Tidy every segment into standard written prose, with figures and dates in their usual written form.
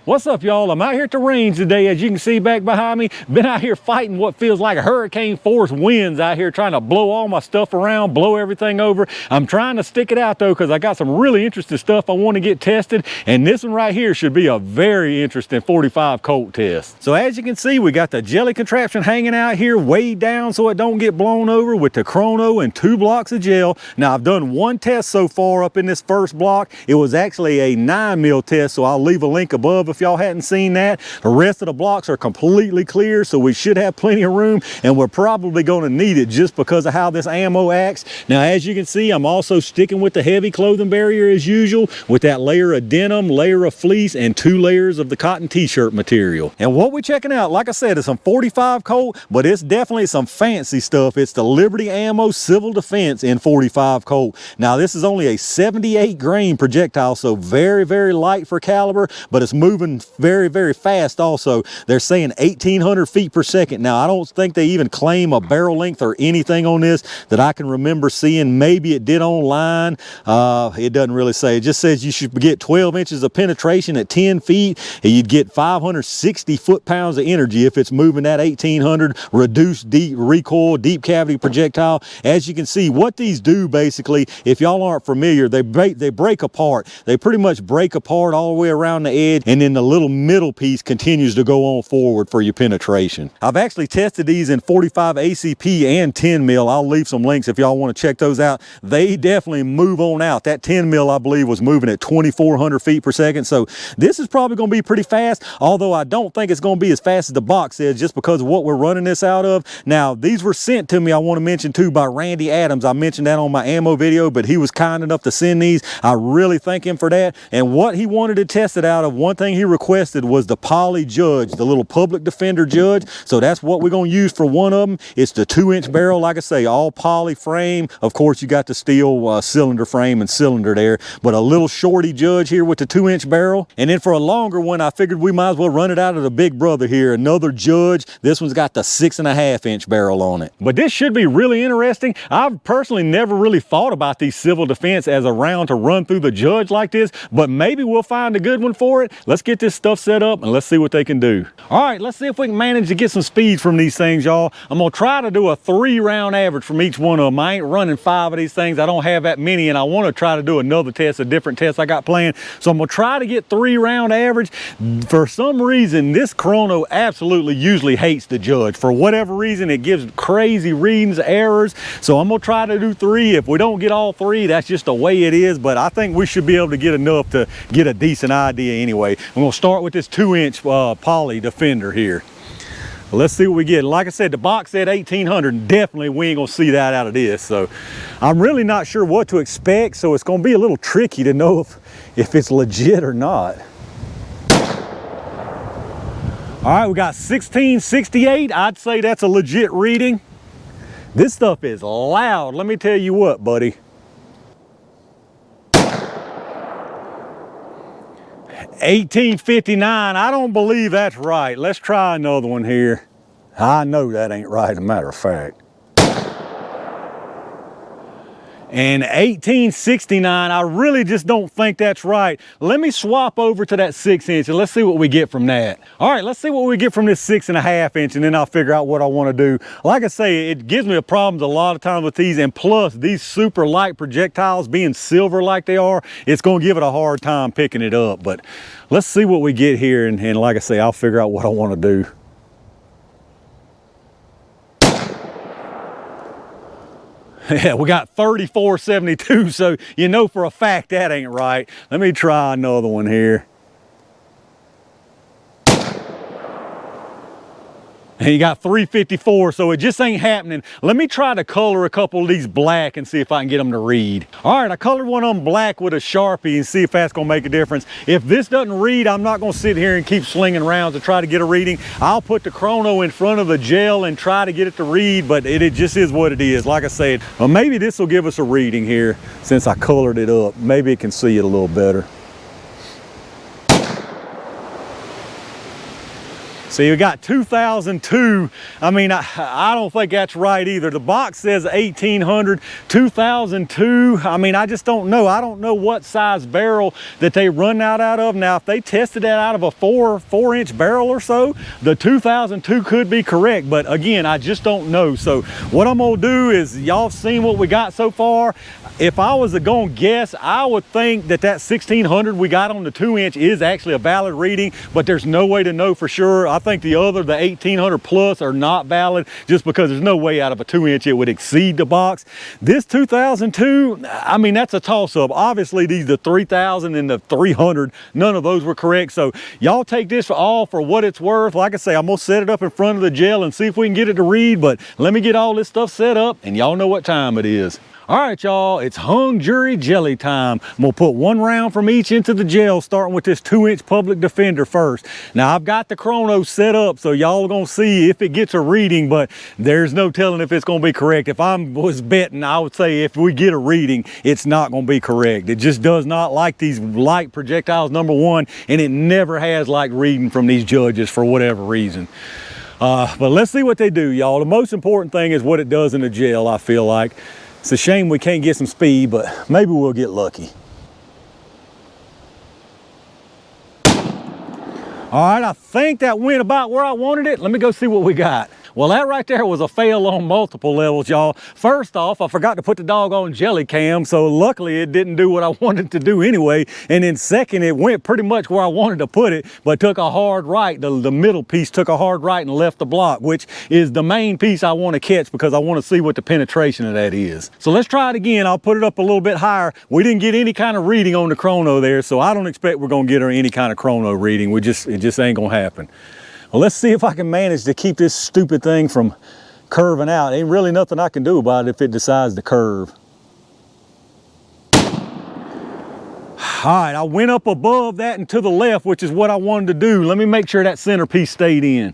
What's up, y'all? I'm out here at the range today, as you can see back behind me. Been out here fighting what feels like hurricane force winds out here, trying to blow all my stuff around, blow everything over. I'm trying to stick it out though, because I got some really interesting stuff I want to get tested, and this one right here should be a very interesting 45 Colt test. So as you can see, we got the jelly contraption hanging out here way down so it don't get blown over, with the chrono and 2 blocks of gel. Now I've done one test so far up in this first block. It was actually a 9mm test, so I'll leave a link above if y'all hadn't seen that. The rest of the blocks are completely clear, so we should have plenty of room, and we're probably going to need it just because of how this ammo acts. Now as you can see, I'm also sticking with the heavy clothing barrier as usual, with that layer of denim, layer of fleece, and 2 layers of the cotton t-shirt material. And what we're checking out, like I said, is some 45 Colt, but it's definitely some fancy stuff. It's the Liberty Ammo Civil Defense in 45 Colt. Now this is only a 78 grain projectile, so very, very light for caliber, but it's moving very, very fast also. They're saying 1,800 feet per second. Now I don't think they even claim a barrel length or anything on this that I can remember seeing. Maybe it did online. It doesn't really say. It just says you should get 12 inches of penetration at 10 feet, and you'd get 560 foot-pounds of energy if it's moving that 1,800 reduced deep recoil, deep cavity projectile. As you can see, what these do basically, if y'all aren't familiar, they break apart. They pretty much break apart all the way around the edge, and then the little middle piece continues to go on forward for your penetration. I've actually tested these in 45 ACP and 10 mil. I'll leave some links if y'all want to check those out. They definitely move on out. That 10 mil, I believe, was moving at 2,400 feet per second. So this is probably going to be pretty fast, although I don't think it's going to be as fast as the box says, just because of what we're running this out of. Now, these were sent to me, I want to mention too, by Randy Adams. I mentioned that on my ammo video, but he was kind enough to send these. I really thank him for that. And what he wanted to test it out of, one thing he requested was the Poly Judge, the little public defender Judge. So that's what we're going to use for one of them. It's the 2-inch barrel, like I say, all poly frame. Of course, you got the steel cylinder frame and cylinder there, but a little shorty Judge here with the 2-inch barrel. And then for a longer one, I figured we might as well run it out of the big brother here, another Judge. This one's got the 6.5-inch barrel on it. But this should be really interesting. I've personally never really thought about these civil defense as a round to run through the Judge like this, but maybe we'll find a good one for it. Let's get this stuff set up and let's see what they can do. All right, let's see if we can manage to get some speed from these things, y'all. I'm gonna try to do a 3-round average from each one of them. I ain't running 5 of these things. I don't have that many, and I want to try to do another test, a different test I got planned. So I'm gonna try to get 3-round average. For some reason, this chrono absolutely usually hates the Judge. For whatever reason, it gives crazy readings, errors. So I'm gonna try to do 3. If we don't get all 3, that's just the way it is, but I think we should be able to get enough to get a decent idea anyway. I'm gonna start with this 2-inch poly defender here. Let's see what we get. Like I said, the box said 1,800, and definitely we ain't gonna see that out of this. So I'm really not sure what to expect, so it's gonna be a little tricky to know if it's legit or not. All right, we got 1668. I'd say that's a legit reading. This stuff is loud, let me tell you what, buddy. 1859, I don't believe that's right. Let's try another one here. I know that ain't right, as a matter of fact. And 1869, I really just don't think that's right. Let me swap over to that 6-inch and let's see what we get from that. All right, let's see what we get from this 6.5-inch, and then I'll figure out what I want to do. Like I say, it gives me a problem a lot of times with these, and plus these super light projectiles being silver like they are, it's going to give it a hard time picking it up. But let's see what we get here, and like I say, I'll figure out what I want to do. Yeah, we got 3472, so you know for a fact that ain't right. Let me try another one here. And you got 354, so it just ain't happening. Let me try to color a couple of these black and see if I can get them to read. All right, I colored one of them black with a Sharpie and see if that's gonna make a difference. If this doesn't read, I'm not gonna sit here and keep slinging rounds to try to get a reading. I'll put the chrono in front of the gel and try to get it to read, but it just is what it is. Like I said, well, maybe this will give us a reading here since I colored it up. Maybe it can see it a little better. So you got 2002. I mean, I don't think that's right either. The box says 1800, 2002. I mean, I just don't know. I don't know what size barrel that they run out of. Now, if they tested that out of a four-inch barrel or so, the 2002 could be correct. But again, I just don't know. So what I'm gonna do is, y'all seen what we got so far. If I was to go and guess, I would think that 1600 we got on the 2-inch is actually a valid reading, but there's no way to know for sure. I think the 1800 plus are not valid, just because there's no way out of a 2-inch it would exceed the box. This 2002, I mean, that's a toss-up. Obviously, the 3000 and the 300, none of those were correct. So y'all take this for what it's worth. Like I say, I'm gonna set it up in front of the gel and see if we can get it to read, but let me get all this stuff set up and y'all know what time it is. All right, y'all, it's hung jury jelly time. I'm gonna put 1 round from each into the gel, starting with this 2-inch Public Defender first. Now, I've got the chrono set up, so y'all are gonna see if it gets a reading, but there's no telling if it's gonna be correct. If I was betting, I would say if we get a reading, it's not gonna be correct. It just does not like these light projectiles, number one, and it never has liked reading from these judges for whatever reason. But let's see what they do, y'all. The most important thing is what it does in the gel, I feel like. It's a shame we can't get some speed, but maybe we'll get lucky. All right, I think that went about where I wanted it. Let me go see what we got. Well, that right there was a fail on multiple levels, y'all. First off, I forgot to put the doggone jelly cam, so luckily it didn't do what I wanted to do anyway. And then second, it went pretty much where I wanted to put it, but took a hard right. The middle piece took a hard right and left the block, which is the main piece I want to catch because I want to see what the penetration of that is. So let's try it again. I'll put it up a little bit higher. We didn't get any kind of reading on the chrono there, so I don't expect we're going to get her any kind of chrono reading. It just ain't going to happen. Well, let's see if I can manage to keep this stupid thing from curving out. Ain't really nothing I can do about it if it decides to curve. All right, I went up above that and to the left, which is what I wanted to do. Let me make sure that centerpiece stayed in.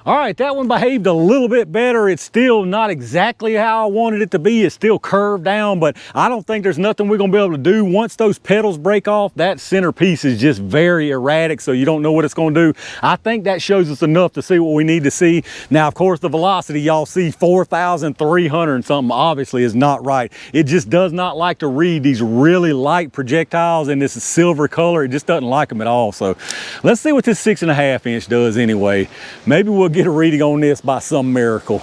All right, that one behaved a little bit better. It's still not exactly how I wanted it to be. It's still curved down, but I don't think there's nothing we're gonna be able to do. Once those pedals break off, that center piece is just very erratic, so you don't know what it's gonna do. I think that shows us enough to see what we need to see. Now, of course, the velocity, y'all see 4,300 and something, obviously is not right. It just does not like to read these really light projectiles in this silver color. It just doesn't like them at all. So let's see what this 6.5 inch does anyway. Maybe we'll get a reading on this by some miracle.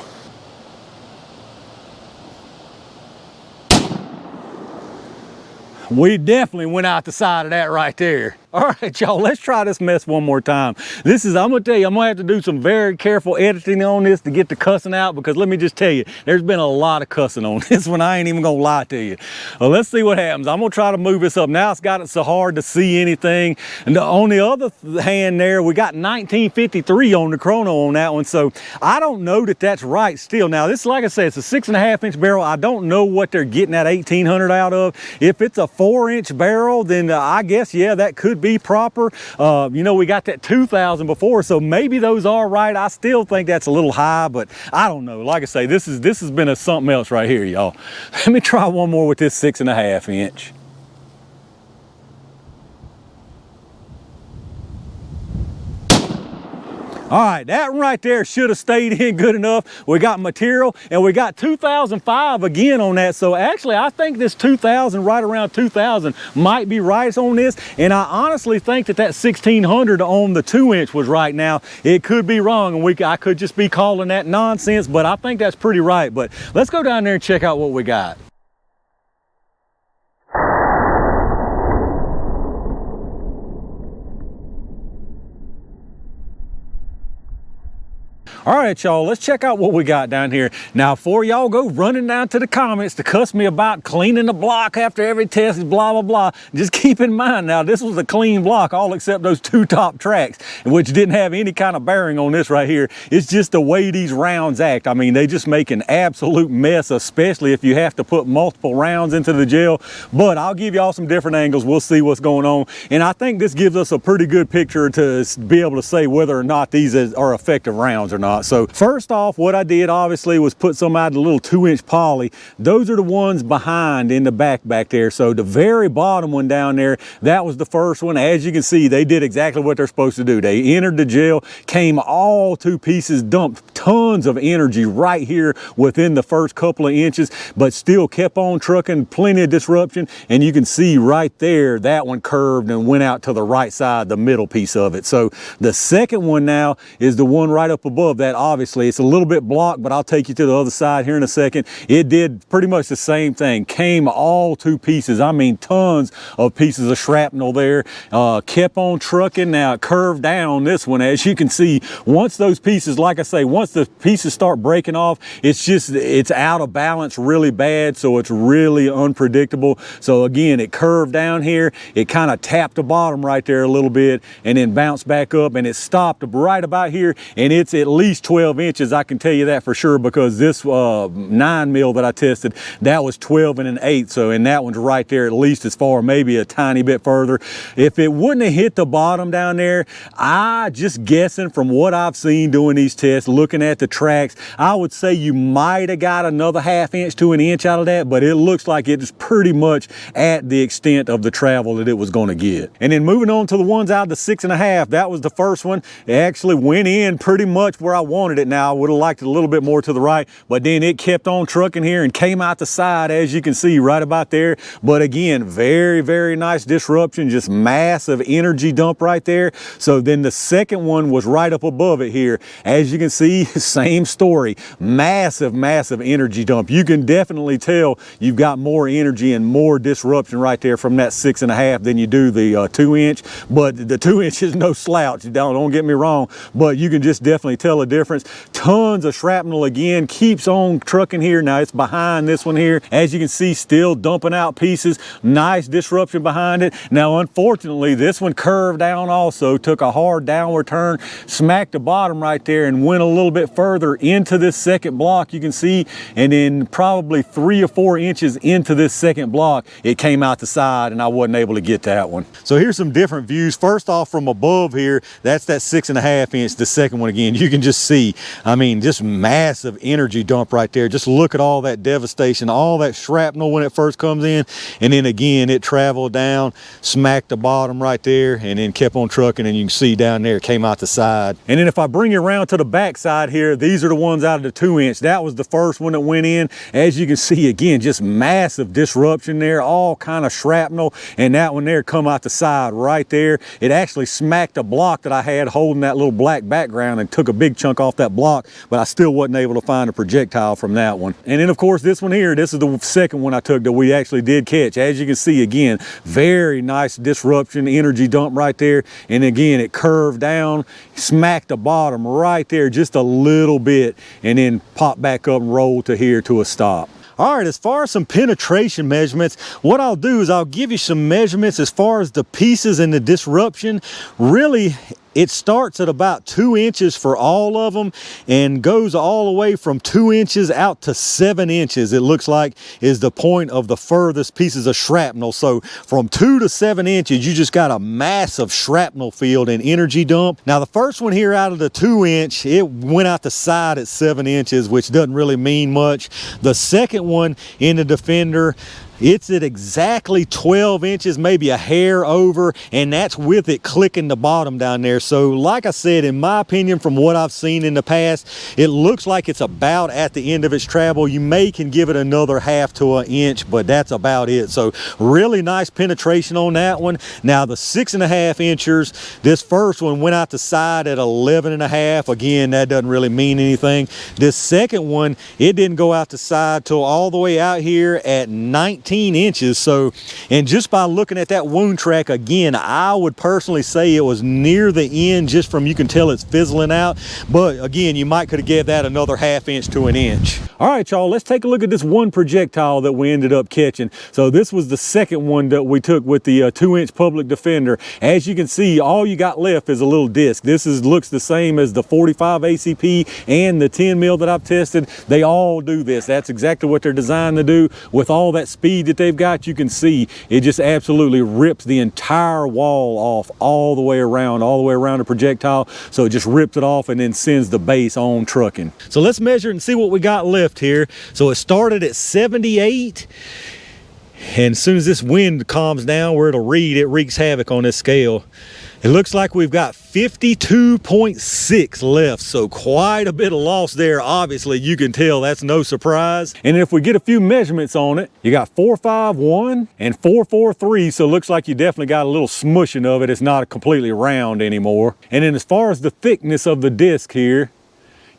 We definitely went out the side of that right there. All right, y'all, let's try this mess one more time. I'm gonna tell you, I'm gonna have to do some very careful editing on this to get the cussing out, because let me just tell you, there's been a lot of cussing on this one. I ain't even gonna lie to you. Well, let's see what happens. I'm gonna try to move this up. Now it's got it so hard to see anything. And on the other hand there, we got 1953 on the chrono on that one. So I don't know that that's right still. Now this, like I said, it's a 6.5 inch barrel. I don't know what they're getting that 1800 out of. If it's a 4-inch barrel, then I guess, yeah, that could be proper. You know, we got that 2000 before, so maybe those are right. I still think that's a little high, but I don't know. Like I say, this has been something else right here, y'all. Let me try one more with this 6.5 inch. All right, that one right there should have stayed in good enough. We got material, and we got 2005 again on that. So actually, I think this 2000, right around 2000, might be right on this. And I honestly think that 1600 on the 2-inch was right. Now, it could be wrong, and I could just be calling that nonsense, but I think that's pretty right. But let's go down there and check out what we got. All right, y'all, let's check out what we got down here. Now, before y'all go running down to the comments to cuss me about cleaning the block after every test, blah, blah, blah, just keep in mind now, this was a clean block, all except those 2 top tracks, which didn't have any kind of bearing on this right here. It's just the way these rounds act. I mean, they just make an absolute mess, especially if you have to put multiple rounds into the gel. But I'll give y'all some different angles. We'll see what's going on. And I think this gives us a pretty good picture to be able to say whether or not these are effective rounds or not. not. So first off, what I did obviously was put some out of the little 2-inch poly. Those are the ones behind in the back there. So the very bottom one down there, that was the first one. As you can see, they did exactly what they're supposed to do. They entered the gel, came all to pieces, dumped tons of energy right here within the first couple of inches, but still kept on trucking, plenty of disruption. And you can see right there, that one curved and went out to the right side, the middle piece of it. So the second one now is the one right up above that. Obviously, it's a little bit blocked, but I'll take you to the other side here in a second. It did pretty much the same thing, came all to pieces. I mean, tons of pieces of shrapnel there, kept on trucking. Now it curved down on this one, as you can see. Once those pieces, like I say, once the pieces start breaking off, it's out of balance really bad, so it's really unpredictable. So again, it curved down here, it kind of tapped the bottom right there a little bit, and then bounced back up, and it stopped right about here, and it's at least 12 inches. I can tell you that for sure, because this 9 mil that I tested, that was 12 1/8, so, and that one's right there at least as far, maybe a tiny bit further. If it wouldn't have hit the bottom down there, I just guessing from what I've seen doing these tests, looking at the tracks, I would say you might have got another 1/2 inch to an inch out of that, but it looks like it's pretty much at the extent of the travel that it was going to get. And then moving on to the ones out of the 6.5, that was the first one. It actually went in pretty much where I wanted it. Now I would have liked it a little bit more to the right, but then it kept on trucking here and came out the side, as you can see right about there. But again, very, very nice disruption, just massive energy dump right there. So then the second one was right up above it here. As you can see, same story, massive, massive energy dump. You can definitely tell you've got more energy and more disruption right there from that 6.5 than you do the 2-inch. But the 2-inch is no slouch, don't get me wrong, but you can just definitely tell a difference. Tons of shrapnel again, keeps on trucking here. Now it's behind this one here. As you can see, still dumping out pieces, nice disruption behind it. Now unfortunately, this one curved down also, took a hard downward turn, smacked the bottom right there, and went a little bit further into this second block, you can see, and then probably 3 or 4 inches into this second block, it came out the side, and I wasn't able to get that one. So here's some different views. First off, from above here, that's that 6.5 inch, the second one again. You can just see, I mean, just massive energy dump right there. Just look at all that devastation, all that shrapnel when it first comes in, and then again, it traveled down, smacked the bottom right there, and then kept on trucking, and you can see down there, it came out the side. And then if I bring you around to the back side here, these are the ones out of the 2-inch. That was the first one that went in. As you can see, again, just massive disruption there, all kind of shrapnel, and that one there come out the side right there. It actually smacked a block that I had holding that little black background and took a big chunk off that block, but I still wasn't able to find a projectile from that one. And then of course this one here, this is the second one I took that we actually did catch. As you can see, again, very nice disruption, energy dump right there, and again it curved down, smacked the bottom right there just a little bit, and then popped back up and rolled to here to a stop. All right, as far as some penetration measurements, what I'll do is I'll give you some measurements as far as the pieces and the disruption. Really, it starts at about 2 inches for all of them and goes all the way from 2 inches out to 7 inches, it looks like, is the point of the furthest pieces of shrapnel. So from 2 to 7 inches, you just got a massive shrapnel field and energy dump. Now the first one here out of the 2-inch, it went out the side at 7 inches, which doesn't really mean much. The second one in the Defender, it's at exactly 12 inches, maybe a hair over, and that's with it clicking the bottom down there. So like I said, in my opinion, from what I've seen in the past, it looks like it's about at the end of its travel. You can give it another 1/2 to an inch, but that's about it. So really nice penetration on that one. Now the 6.5 inchers, this first one went out the side at 11.5. Again, that doesn't really mean anything. This second one, it didn't go out the side till all the way out here at 19 inches. So, and just by looking at that wound track again, I would personally say it was near the end, just from, you can tell it's fizzling out. But again, you might could have gave that another 1/2 inch to an inch. All right, y'all, let's take a look at this one projectile that we ended up catching. So this was the second one that we took with the 2-inch Public Defender. As you can see, all you got left is a little disc. This looks the same as the 45 ACP and the 10 mil that I've tested. They all do this. That's exactly what they're designed to do. With all that speed speed that they've got, you can see it just absolutely rips the entire wall off all the way around the projectile. So it just rips it off and then sends the base on trucking. So let's measure it and see what we got left here. So it started at 78. And as soon as this wind calms down where it'll read, it wreaks havoc on this scale. It looks like we've got 52.6 left, so quite a bit of loss there. Obviously, you can tell that's no surprise. And if we get a few measurements on it, you got 451 and 443, so it looks like you definitely got a little smushing of it. It's not completely round anymore. And then as far as the thickness of the disc here,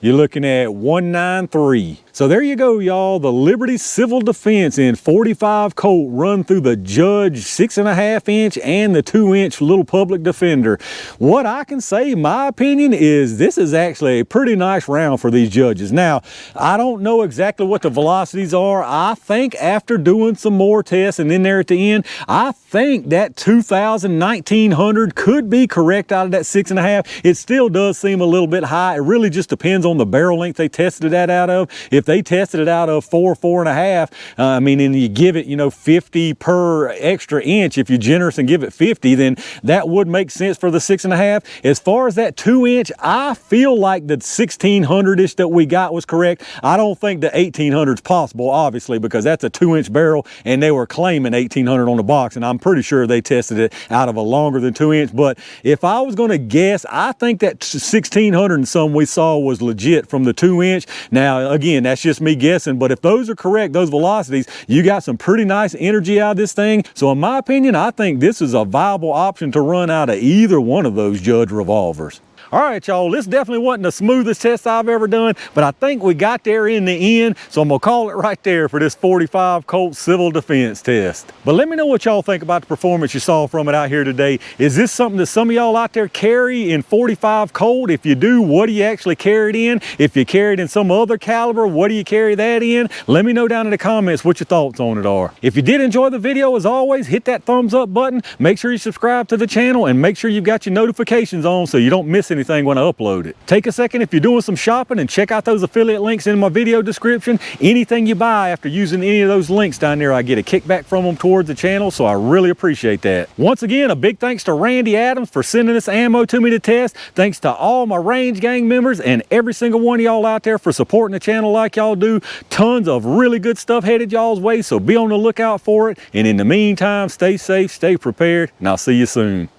you're looking at 193. So there you go, y'all. The Liberty Civil Defense in 45 Colt run through the Judge 6.5 inch and the 2 inch little public defender. What I can say, my opinion, is this is actually a pretty nice round for these Judges. Now, I don't know exactly what the velocities are. I think after doing some more tests and then there at the end, I think that 2000, 1900 could be correct out of that 6.5. It still does seem a little bit high. It really just depends on the barrel length they tested that out of. If they tested it out of 4.5, I mean, and you give it, 50 per extra inch, if you're generous and give it 50, then that would make sense for the 6.5. As far as that 2 inch, I feel like the 1600-ish that we got was correct. I don't think the 1800 is possible, obviously, because that's a 2 inch barrel and they were claiming 1800 on the box, and I'm pretty sure they tested it out of a longer than 2 inch. But if I was going to guess, I think that 1600 and some we saw was legit from the 2 inch. Now, again, that's just me guessing, but if those are correct, those velocities, you got some pretty nice energy out of this thing. So in my opinion, I think this is a viable option to run out of either one of those Judge revolvers. All right, y'all, this definitely wasn't the smoothest test I've ever done, but I think we got there in the end, so I'm gonna call it right there for this 45 Colt Civil Defense test. But let me know what y'all think about the performance you saw from it out here today. Is this something that some of y'all out there carry in 45 Colt? If you do, what do you actually carry it in? If you carry it in some other caliber, what do you carry that in? Let me know down in the comments what your thoughts on it are. If you did enjoy the video, as always, hit that thumbs up button. Make sure you subscribe to the channel and make sure you've got your notifications on so you don't miss anything when I upload it. Take a second if you're doing some shopping and check out those affiliate links in my video description. Anything you buy after using any of those links down there, I get a kickback from them towards the channel, so I really appreciate that. Once again, a big thanks to Randy Adams for sending this ammo to me to test. Thanks to all my Range Gang members and every single one of y'all out there for supporting the channel like y'all do. Tons of really good stuff headed y'all's way, so be on the lookout for it. And in the meantime, stay safe, stay prepared, and I'll see you soon.